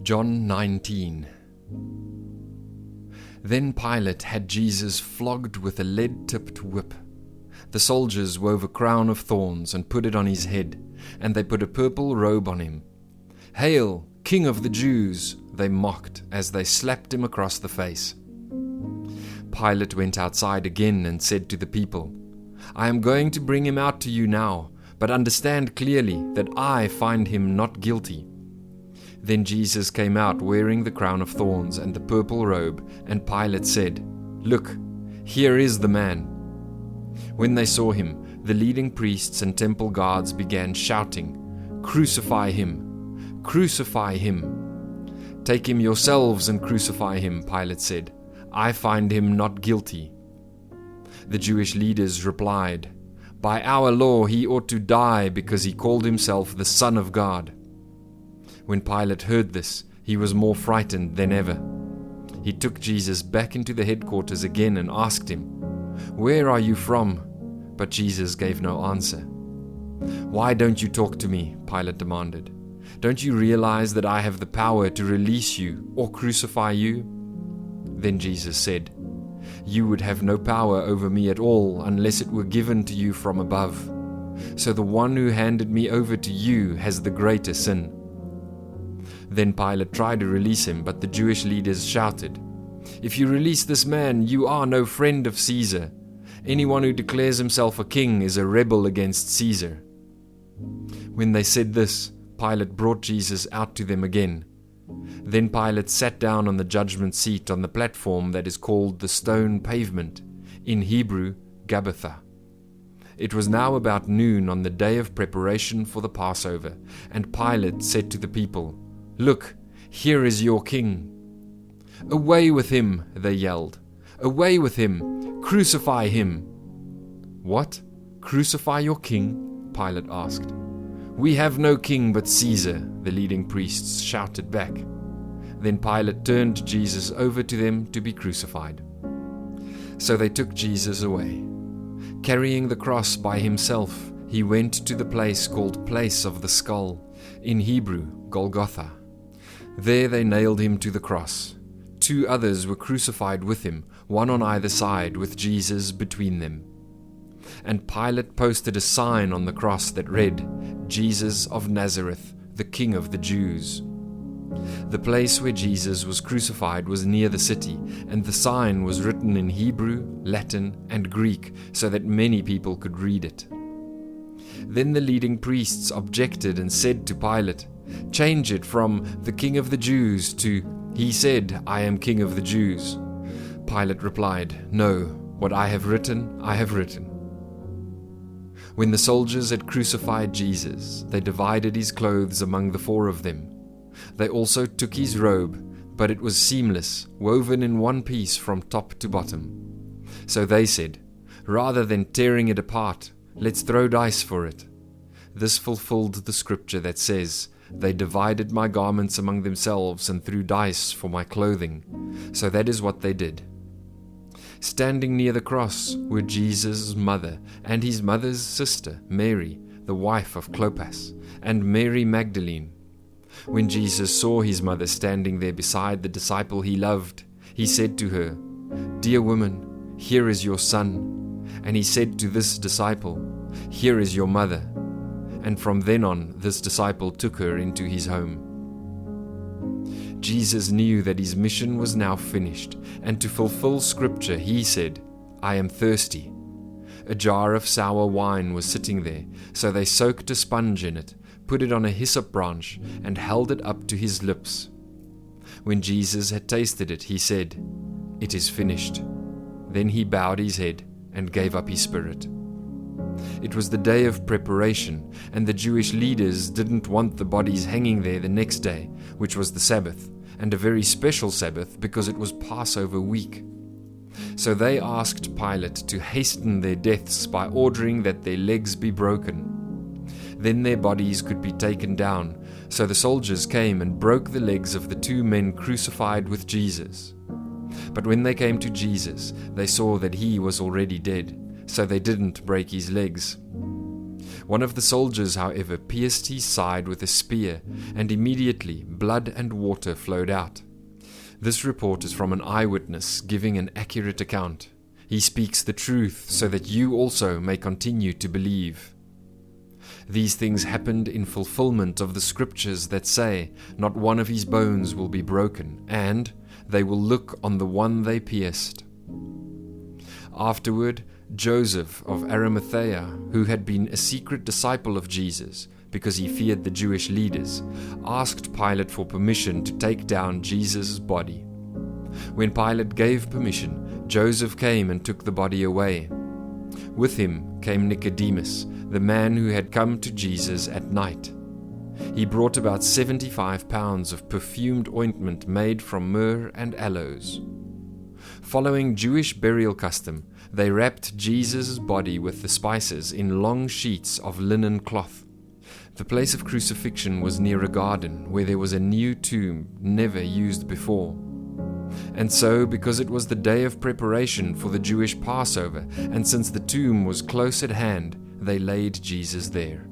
John 19. Then Pilate had Jesus flogged with a lead-tipped whip. The soldiers wove a crown of thorns and put it on his head, and they put a purple robe on him. "Hail, King of the Jews!" they mocked as they slapped him across the face. Pilate went outside again and said to the people, "I am going to bring him out to you now, but understand clearly that I find him not guilty." Then Jesus came out wearing the crown of thorns and the purple robe, and Pilate said, "Look, here is the man." When they saw him, the leading priests and temple guards began shouting, "Crucify him! Crucify him!" "Take him yourselves and crucify him," Pilate said. "I find him not guilty." The Jewish leaders replied, "By our law he ought to die because he called himself the Son of God." When Pilate heard this, he was more frightened than ever. He took Jesus back into the headquarters again and asked him, "Where are you from?" But Jesus gave no answer. "Why don't you talk to me?" Pilate demanded. "Don't you realize that I have the power to release you or crucify you?" Then Jesus said, "You would have no power over me at all unless it were given to you from above. So the one who handed me over to you has the greater sin." Then Pilate tried to release him, but the Jewish leaders shouted, "If you release this man, you are no friend of Caesar. Anyone who declares himself a king is a rebel against Caesar." When they said this, Pilate brought Jesus out to them again. Then Pilate sat down on the judgment seat on the platform that is called the Stone Pavement, in Hebrew, Gabbatha. It was now about noon on the day of preparation for the Passover, and Pilate said to the people, "Look, here is your king." "Away with him," they yelled. "Away with him! Crucify him!" "What? Crucify your king?" Pilate asked. "We have no king but Caesar," the leading priests shouted back. Then Pilate turned Jesus over to them to be crucified. So they took Jesus away. Carrying the cross by himself, he went to the place called Place of the Skull, in Hebrew, Golgotha. There they nailed him to the cross. 2 others were crucified with him, one on either side, with Jesus between them. And Pilate posted a sign on the cross that read, "Jesus of Nazareth, the King of the Jews." The place where Jesus was crucified was near the city, and the sign was written in Hebrew, Latin, and Greek, so that many people could read it. Then the leading priests objected and said to Pilate, "Change it from 'the King of the Jews' to 'He said, I am King of the Jews.'" Pilate replied, "No, what I have written, I have written." When the soldiers had crucified Jesus, they divided his clothes among the 4 of them. They also took his robe, but it was seamless, woven in one piece from top to bottom. So they said, "Rather than tearing it apart, let's throw dice for it." This fulfilled the scripture that says, "They divided my garments among themselves and threw dice for my clothing." So that is what they did. Standing near the cross were Jesus' mother and his mother's sister, Mary, the wife of Clopas, and Mary Magdalene. When Jesus saw his mother standing there beside the disciple he loved, he said to her, "Dear woman, here is your son." And he said to this disciple, "Here is your mother." And from then on, this disciple took her into his home. Jesus knew that his mission was now finished, and to fulfill scripture, he said, "I am thirsty." A jar of sour wine was sitting there, so they soaked a sponge in it, put it on a hyssop branch, and held it up to his lips. When Jesus had tasted it, he said, "It is finished." Then he bowed his head and gave up his spirit. It was the day of preparation, and the Jewish leaders didn't want the bodies hanging there the next day, which was the Sabbath, and a very special Sabbath because it was Passover week. So they asked Pilate to hasten their deaths by ordering that their legs be broken. Then their bodies could be taken down, so the soldiers came and broke the legs of the 2 men crucified with Jesus. But when they came to Jesus, they saw that he was already dead, so they didn't break his legs. One of the soldiers, however, pierced his side with a spear, and immediately blood and water flowed out. This report is from an eyewitness giving an accurate account. He speaks the truth so that you also may continue to believe. These things happened in fulfillment of the scriptures that say, "Not one of his bones will be broken," and "They will look on the one they pierced." Afterward, Joseph of Arimathea, who had been a secret disciple of Jesus because he feared the Jewish leaders, asked Pilate for permission to take down Jesus' body. When Pilate gave permission, Joseph came and took the body away. With him came Nicodemus, the man who had come to Jesus at night. He brought about 75 pounds of perfumed ointment made from myrrh and aloes. Following Jewish burial custom, they wrapped Jesus' body with the spices in long sheets of linen cloth. The place of crucifixion was near a garden where there was a new tomb never used before. And so, because it was the day of preparation for the Jewish Passover, and since the tomb was close at hand, they laid Jesus there.